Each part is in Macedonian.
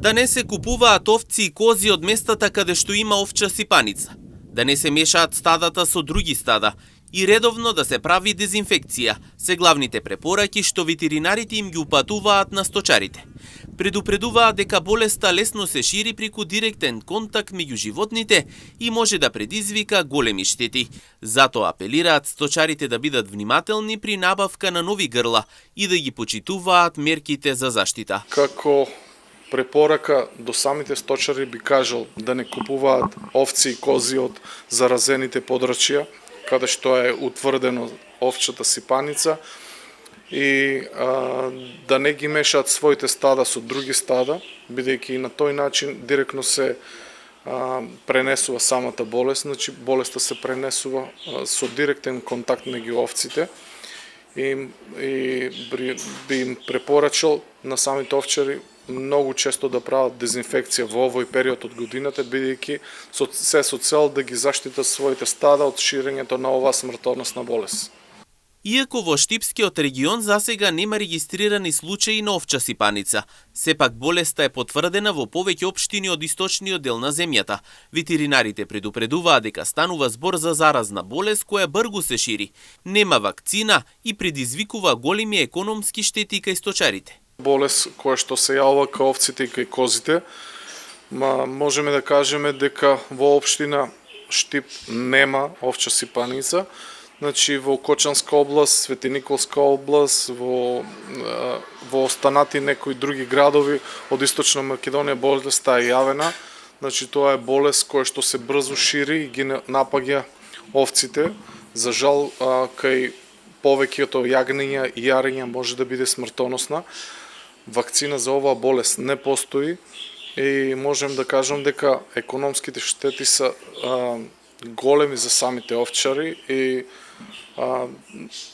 Да не се купуваат овци и кози од местата каде што има овча сипаница. Да не се мешаат стадата со други стада и редовно да се прави дезинфекција се главните препораки што ветеринарите им ги упатуваат на сточарите. Предупредуваат дека болеста лесно се шири преку директен контакт меѓу животните и може да предизвика големи штети. Затоа апелираат сточарите да бидат внимателни при набавка на нови грла и да ги почитуваат мерките за заштита. Како препорака до самите сточари би кажал да не купуваат овци и кози од заразените подрачја, каде што е утврдено овчата сипаница, и да не ги мешаат своите стада со други стада, бидејќи и на тој начин директно се пренесува самата болест, значи болеста се пренесува со директен контакт меѓу овците, и би им препорачал на самите овчари многу често да прават дезинфекција во овој период од годината, бидејќи се со цел да ги заштитат своите стада од ширењето на оваа смртоносна болест. Иако во Штипскиот регион засега нема регистрирани случаи на овча сипаница, сепак болеста е потврдена во повеќе општини од источниот дел на земјата. Ветеринарите предупредуваат дека станува збор за заразна болест која брзо се шири, нема вакцина и предизвикува големи економски штети кај сточарите. Болест која што се јавува кај овците и кај козите, можеме да кажеме дека во општина Штип нема овча сипаница. Значи во Кочанска област, Свети Николска област, во останати некои други градови од Источна Македонија болеста е јавена. Значи тоа е болест која што се брзо шири и ги напаѓа овците. За жал кај повеќето јагниња и јарења може да биде смртоносна. Вакцина за оваа болест не постои и можем да кажам дека економските штети се големи за самите овчари и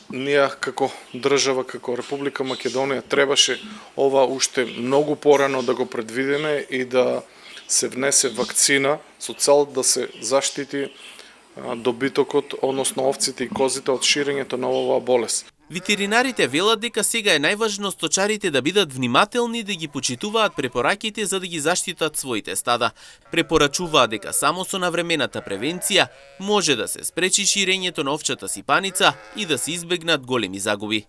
ние како држава, како Република Македонија требаше ова уште многу порано да го предвидиме и да се внесе вакцина со цел да се заштити добитокот, односно овците и козите од ширењето на оваа болест. Ветеринарите велат дека сега е најважно сточарите да бидат внимателни да ги почитуваат препораките за да ги заштитат своите стада. Препорачуваат дека само со навремената превенција може да се спречи ширењето на овчата сипаница и да се избегнат големи загуби.